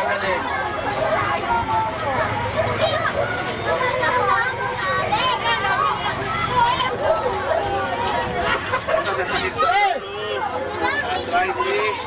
magaling. Ito sa sakit sa ulo, sa arthritis.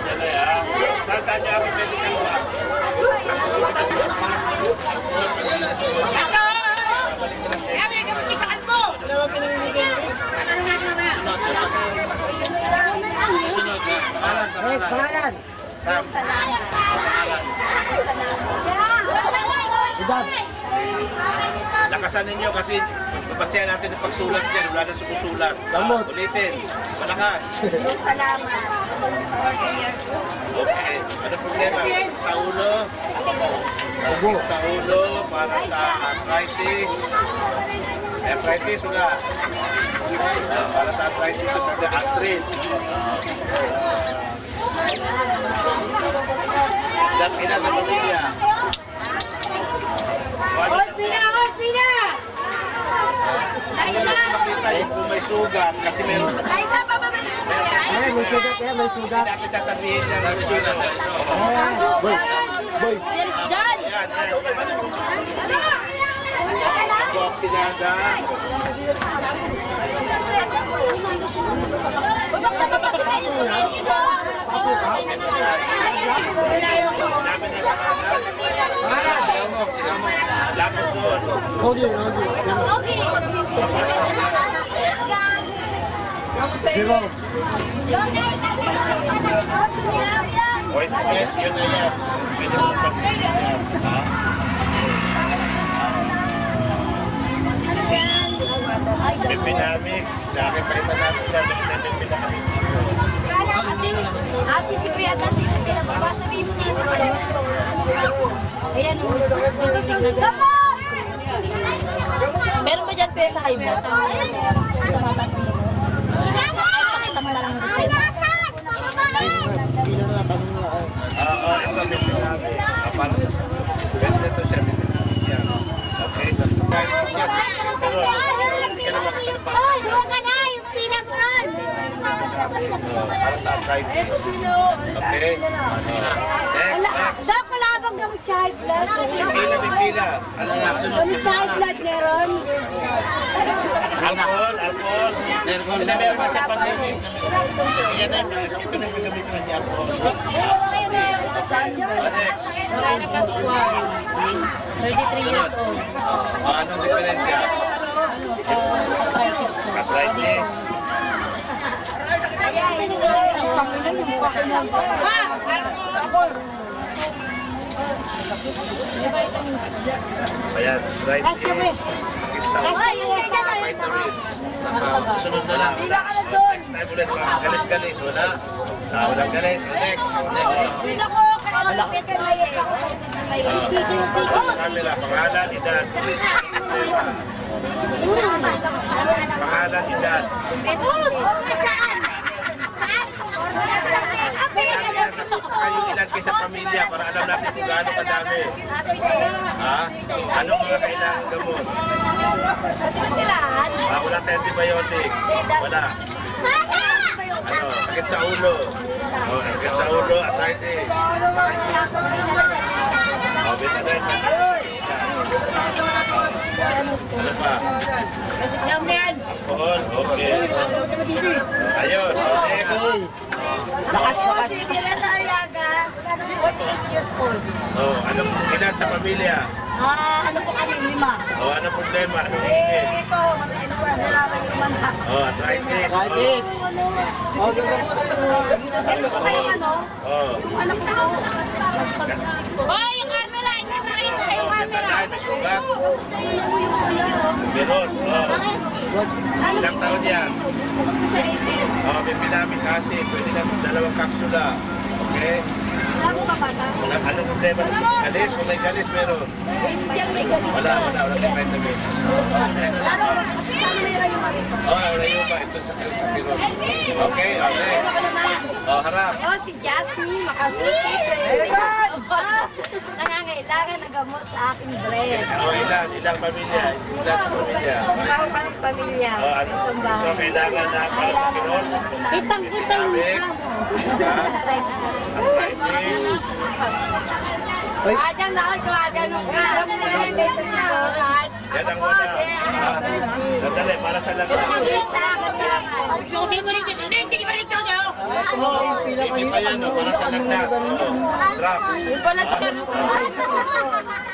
Yan na yan. Saan niya ako medical ba? Pangalan. Sam. Edad. Lakasan ninyo kasi mapasya natin ang pagsulat yan. Wala na sumusulat. Lamot. Ulitin. Malakas. Salamat. 14 years old. Okay. Ano problema? Sa ulo? Sakit sa ulo para sa arthritis. Arthritis wala. Para sa arthritis ito sa arthrit. Ilang ina sa pamilya? Hold pina! Makita yung kung may sugat kasi meron. Liza, pababalik mo yan. Ay, may sugat yan, may sugat. Hindi natin sasabihin niya ng sugat. Boy, boy. Yes, John! Yan, Oksinada. Lapot doon. Okay. Zero. Ointment, yun na yan. Pwede mo pag-ibig yan. Pipinamik. Sa akin palitan natin yan. Pipinamik. Ate, si Kuya Gat, pinababasa mo yung ayan o. Meron ba dyan Kuya sa high blood? Pakita mo na lang yung result. Ito pipinamik. Para sa sakit. Pwede ito siya pipinamik yan. Okay, sa sakit siya. Pero, hindi ka na makatalapasa. Para sa arthritis. Okay? Next. Dok, kulabang gamot sa high blood. Bigila. Ano na? Gamot sa high blood meron. Alcohol. Meron pa siya pag-ibig. Yan na, ito na yung gamit na niya alcohol. Next. Morena Pascual, 33 years old. Anong diferensya? Arthritis. Ayan, arthritis. Sakit sa vitamins. Susunod na lang. Next time ulit. Galis-galis. Wala. Walang galis. Next. Sa camera. Pangalan, edad. Pangalan, edad. Kayo ilan kayo sa pamilya para alam natin kung gaano kadami. Ha? Anong mga kailangan gamot? Wala tayong antibiotic. Wala. Ano? Sakit sa ulo. Sakit sa ulo, arthritis. Betadine. Ano pa? Alcohol, okay. Ayos, okay. Lakas. Anong edad sa pamilya? Ano po kami, 5. Anong problema? Anong hingin? Ito, nalaman yung manhak. Arthritis. Arthritis. Okay. Ano po kayo ano? Ano po po? Hoy, yung camera! Hindi makita yung camera! May sugat. Meron. Ilang taon yan? Sa 18. May vitamin acid. Pwede na 2 kapsula. Okay? Ano pa pala? Anong problema? Galis? Kung may galis, meron. Diyan may galis. Wala may vitamin. Ano may rayuma ito? Wala yung ba? Ito sa kirot. Okay? Okay. Oh, harap. Oh, si Jasmine, makasusi. Nangangailangan ng gamot sa aking breast. Oh, ilang pamilya? Ilan sa pamilya? Mga pamilya. Oh, ano? Isang So, bahay. kailangan na para sa kinon? Kitang-kita yung Sabik. Arthritis. Ayan na, ganun ka. Yan ang una. Sandali, para sa lahat. Susi mo rin dito. Hindi ba rin susi? Hindi pa yan, no? Para sa lahat. Drop.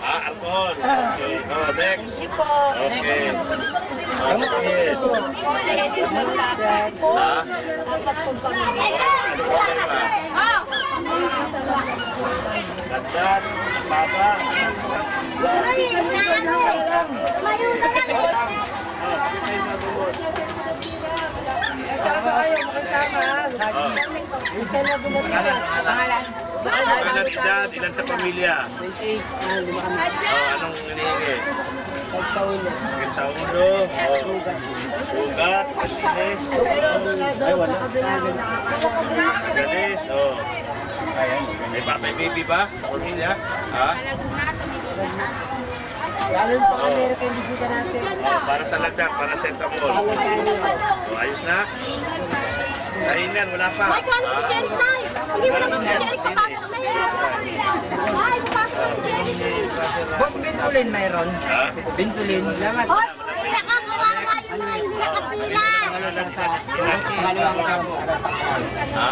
Alcohol. Okay. Oh, next. Tipo, Okay. Okay. Ha? dapat kong pamilya. Ano problema? Landan, baba. Ilan edad, ilan sa pamilya? 28. Anong hinihingi? Sakit sa ulo. Sugat, kalinis. Galis, May baby ba? Pamilya? Ha? Galing pa Amerika yung bisita natin. Para sa lagnat, para sa etamol. Ayos na? Kahingan, wala pa. Ay, kano si Derek na eh. Hindi mo naman si Derek papasok na yun. Ay, papasok na si Derek. Boss, bintulin mayroon. Ha? Bintulin. Salamat. Hoy, nakakawa nga yung mga hindi nakapila. Pangalawang kasama. Ha?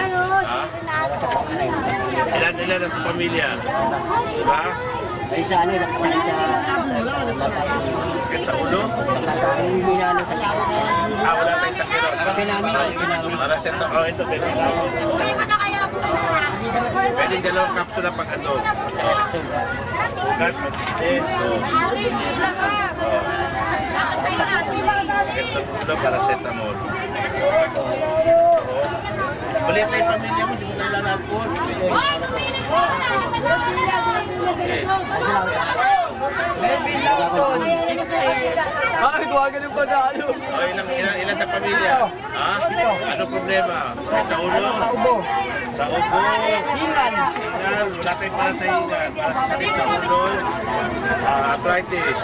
Ano? Ilan na sa pamilya? Diba? Ay sa ano, nakasakit sa Sakit sa ulo? yung hinalo sa Wala tayong sakit. Para sa ito. Oh, ito. Pwede dalawang kapsula pag adult. Sugat, matitis. Sakit sa ulo, paracetamol. Balit na yung pamilya mo, di mo nalalagpon. Ay, kuminig ko na. Melvin Lawson, 68. Ay, duwagan yung panalo. Ilan sa pamilya? Ha? Ano problema? Sakit sa ulo? Ubo. Sa ubo? Hingal. Hingal, wala tayong para sa hingal. Para sa sakit sa ulo, arthritis.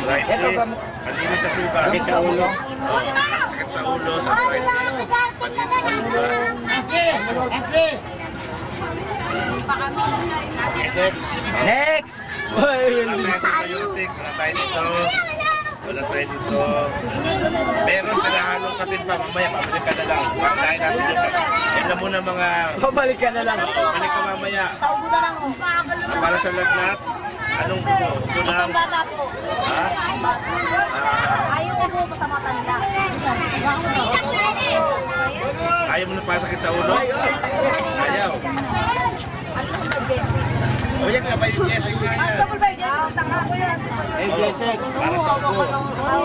Arthritis, palinis sa sugat. Sakit sa ulo. Sakit sa ulo, sa arthritis, palinis sa sugat. Next. Next. Uy, Wala tayong antibiotic, wala tayo dito. Wala tayo dito. Meron kalahanong katin pa, mamaya pabalik ka na lang. Pagkain natin yung yan na muna mga... babalik ka na lang. Pabalik ka mamaya. Sa ubo na lang. Para sa lagnat, anong ubo? Ubo ng... Ang bata po. Ha? Ayaw ko po sa matanda. Ayaw mo na pasakit sa ulo? Ayaw. Ano ang pag-basic? O yan nga ba yung Jessic nga yan? Double by Jessica, tanga ko yan. Eh, Jessic. Para sa ubo.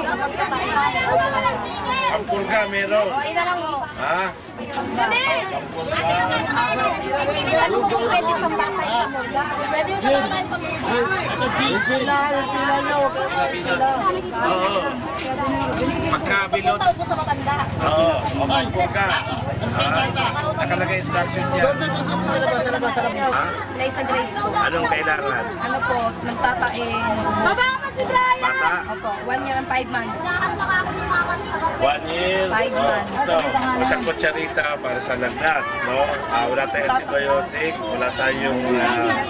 Sa pagkatayo. Ang purga meron. Ina lang mo. Ha? Bilis! Ang purga. Ano mo kung pwede pang bata yung pamilya? Pwede yung sa bata yung pamilya. Oo. Pagkabilot. Sa ubo sa matanda. Oo. O ang purga. Nakalagay instructions niya. Ha? Liza Grace po. Anong kailangan? Ano po, nagtatain. Baba ka si Brian! Bata? Opo, 1 year and 5 months. 1 year. 5 months. Ito, isang kutsarita para sa lagnat, no? Wala tayong antibiotic, wala tayong lagnat.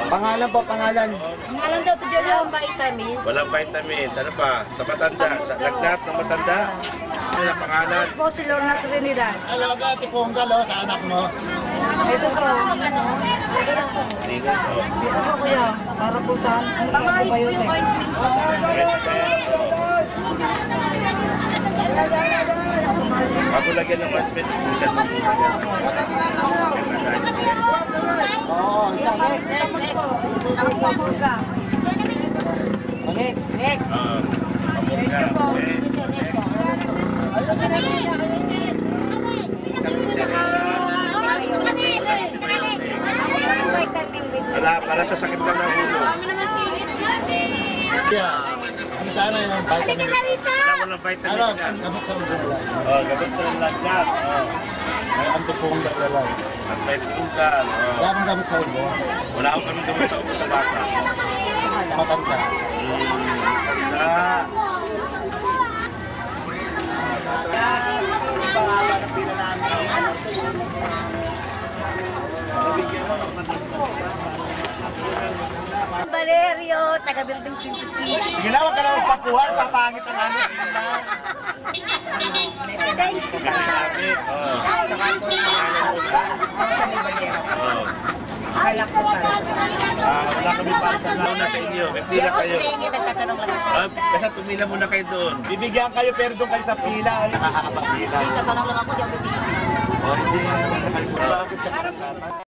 Pangalan po, pangalan. Ngalan daw to dyan yung vitamins. Walang vitamins. Ano pa? Sa matanda. Sa lagnat ng matanda. Ano na pangalan? Po si Lorna Trinidad. Alaga, tiponggal sa anak mo. Ito po. Linis, oh. Ito po kuya. Para po sa antibiotic. Ako lagyan ng ointment. Isa po. Oo, isa. Next. Ang pamurga. Next. Next. Pamurga. Okay. Isang kutsarita. Wala, para sa sakit lang ng ulo. Ano sana yung vitamin. Wala mo ng vitamins Ano, ka. gamot sa ulo na lang. Oh, gamot sa lagnat. Oh. May antifungal na lang. At may fungal. Oh. Wala kang gamot sa ulo. Wala akong kami gamot sa upo sa bata. Matanda. Tanda. Pangalanan ng pila namin. Nabigyan mo ng Valerio, taga-building 56. Sige na, huwag ka na magpakuha. Papangit ang ano. Thank you pa. Oh. Wala ko pa. Wala kami para sa na sa inyo. May pila Ako kayo. sa inyo, nagtatanong lang ako. Basta pumila muna kayo doon. Bibigyan kayo pero doon kayo sa pila. Nakakapagpila. Nagtatanong lang ako, di ako bibigyan. O hindi.